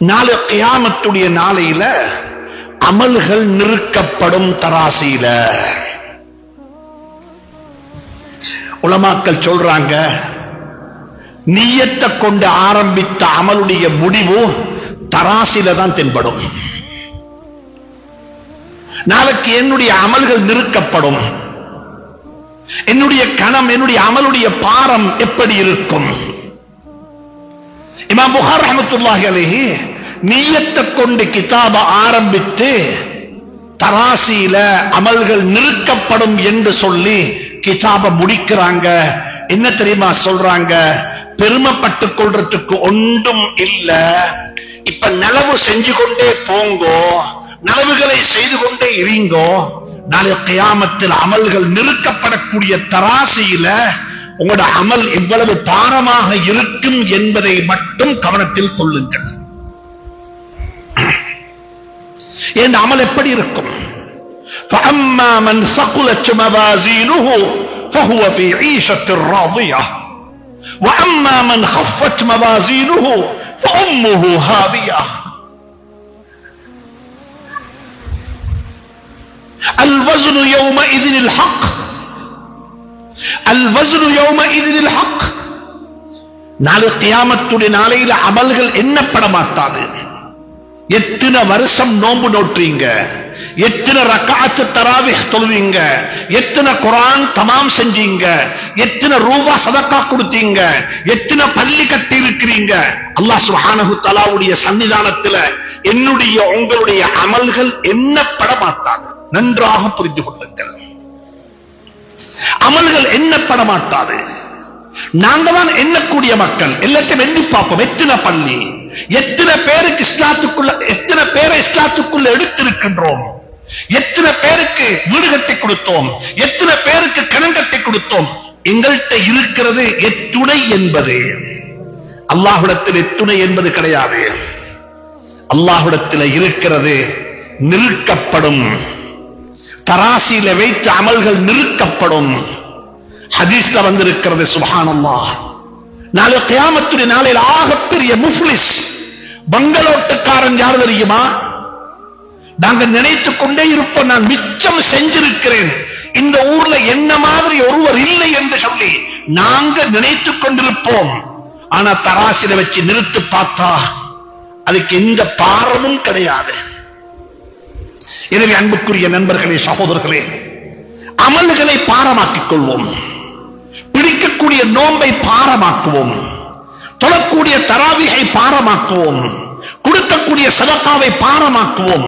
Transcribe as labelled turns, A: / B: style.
A: நாளை கியாமத்துடைய நாளையில அமல்கள் நிறுக்கப்படும் தராசில. உலமாக்கள் சொல்றாங்க, நியத்தை கொண்டு ஆரம்பித்த அமலுடைய முடிவு தராசில தான் தென்படும். நாளைக்கு என்னுடைய அமல்கள் நிறுக்கப்படும். என்னுடைய கணம், என்னுடைய அமலுடைய பாரம் எப்படி இருக்கும்? இமாம் புகாரி ரஹ்மத்துல்லாஹி அலைஹி நியத்தை கொண்டு கிதாப ஆரம்பித்து தராசில அமல்கள் நிறுக்கப்படும் என்று சொல்லி கிதாப முடிக்கிறாங்க. என்ன தெரியுமா சொல்றாங்க? பெருமைப்பட்டுக் கொள்றதுக்கு ஒன்றும் இல்ல. இப்ப நலவு செஞ்சு கொண்டே போங்கோ, நலவுகளை செய்து கொண்டே இருங்கோ. நாளை கியாமத்தில் அமல்கள் நிறுக்கப்படக்கூடிய தராசியில உங்களோட அமல் எவ்வளவு பாரமாக இருக்கும் என்பதை மட்டும் கவனத்தில் கொள்ளுங்கள். என் அமல் எப்படி இருக்கும்? فَأَمَّا مَنْ ثَقُلَتْ مَوَازِينُهُ فَهُوَ فِي عِيشَةٍ رَاضِيَةٍ وَأَمَّا مَنْ خَفَّتْ مَوَازِينُهُ فَأُمُّهُ هَاوِيَةٌ. الْوَزْنُ يَوْمَئِذٍ الْحَقُّ الْوَزْنُ يَوْمَئِذٍ الْحَقُّ. நாளை கியாமத்துடைய நாளையில அமல்கள் எண்ணப்பட மாட்டாது. எத்தனை வருஷம் நோன்பு நோற்றீங்க, எத்தனை ரக்காத் தராவிஹ் தொழுவீங்க, எத்தனை குர்ஆன் தமாம் செஞ்சீங்க, எத்தனை ரூபா சதக்கா கொடுத்தீங்க, எத்தனை பள்ளி கட்டி இருக்கிறீங்க, அல்லாஹ் சுப்ஹானஹு தஆலாவுடைய சன்னிதானத்துல என்னுடைய உங்களுடைய அமல்கள் எண்ணப்பட மாட்டாது. நன்றாக புரிந்து கொள்ளுங்கள். அமல்கள் எண்ணப்பட மாட்டாது. நாங்க தான் எண்ணக்கூடிய மக்கள். எல்லாத்தையும் எண்ணி பார்ப்போம். எத்தனை பள்ளி, எத்தனை பேருக்கு இஸ்லாத்துக்குள்ள, எத்தனை பேரை இஸ்லாத்துக்குள்ள எடுத்திருக்கின்றோம், எத்தனை பேருக்கு வீடு கட்டி கொடுத்தோம், எத்தனை பேருக்கு கிணறு கட்டி கொடுத்தோம். எங்கள்கிட்ட இருக்கிறது எத்துணை என்பது. அல்லாஹ்விடத்தில் எத்துணை என்பது கிடையாது. அல்லாஹ்விடத்தில் இருக்கிறது நிறுக்கப்படும். தராசியில வைத்து அமல்கள் நிறுக்கப்படும். ஹதீஸ்ல வந்திருக்கிறது. சுப்ஹானல்லாஹ். நாளை கியாமத்துடைய நாளையில் ஆகப்பெரிய முஃப்லிஸ், பங்களோட்டுக்காரன் யார் தெரியுமா? நாங்க நினைத்துக் கொண்டே இருப்போம், நான் மிச்சம் செஞ்சிருக்கிறேன், இந்த ஊர்ல என்ன மாதிரி ஒருவர் இல்லை என்று சொல்லி நாங்க நினைத்துக் கொண்டிருப்போம். ஆனா தராசில வச்சு நிறுத்து பார்த்தா அதுக்கு எந்த பாரமும் கிடையாது. எனவே அன்புக்குரிய நண்பர்களே, சகோதரர்களே, அமல்களை பாரமாக்கிக் கொள்வோம். பிடிக்கக்கூடிய நோன்பை பாரமாக்குவோம். தொழக்கூடிய தராவிகை பாரமாக்குவோம். கொடுக்கக்கூடிய சதக்காவை பாரமாக்குவோம்.